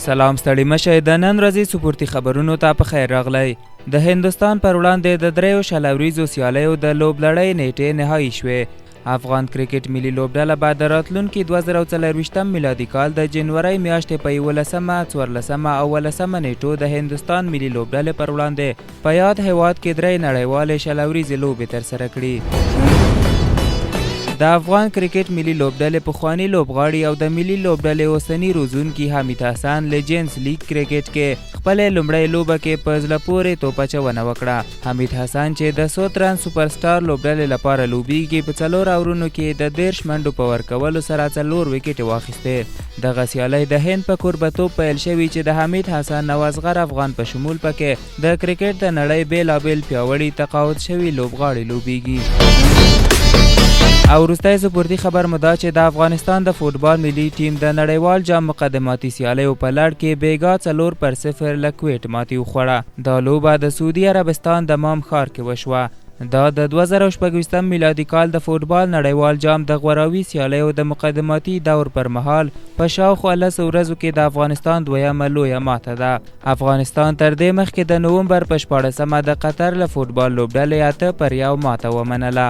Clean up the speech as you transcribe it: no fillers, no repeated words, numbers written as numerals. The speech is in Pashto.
سلام ستړي مشه د نن ورځې سپورتي خبرونو ته په خیر راغلی. د هندوستان پر وړاندې د دریو شلوریزو سیالیو د لوبلړۍ نیټې نهایي شوې. افغان کرکټ ملي لوبډله به د راتلونکي 2024 میلادي کال د جنورۍ میاشتې په 11 14 او 18 نیټو د هندوستان ملي لوبډلې پر وړاندې په یاد هیواد کې درې نړیوالې شلوریزې لوبې ترسره کړي. د افغان کرکټ ملي لوبډلې پخواني لوبغاړي او د ملي لوبډلې اوسني روزونکي حمید حسن لیجنډز لیګ کرکټ کې خپلې لومړۍ لوبه کې په زړه پورې توپچونه وکړه. حمید حسن چې د سوترن سوپر سټار لوبډلې لپاره لوبیږي په 4 اورونو کې د 13 منډو په ورکولو سره 4 وکټې واخیستې. دغه سیالۍ د هند په کوربتوب پیل شوي چې د حمید حسن نوازغر افغان په شمول پکې د کرکټ د نړۍ بیلابیل پیاوړي تقاعد شوي لوبغاړي لوبیږي. او وروستی سپورتي خبر مو دا چې د افغانستان د فوټبال ملي ټیم د نړیوال جام مقدماتي سیالیو په لړ کې بیګا 4-0 له کویټ ماتې وخوړه. دا لوبه د سعودي عربستان د مام ښار کې وشوه. دا د 2024 میلادي کال د فوټبال نړیوال جام د غوراوي سیالیو د مقدماتي دور پر مهال په شاوخوا 10 ورځو کې د افغانستان دویمه لویه ماته ده. افغانستان تر دې مخکې د نومبر په 14 د قطر له فوټبال لوبډلې 8-1 ماته ومنله.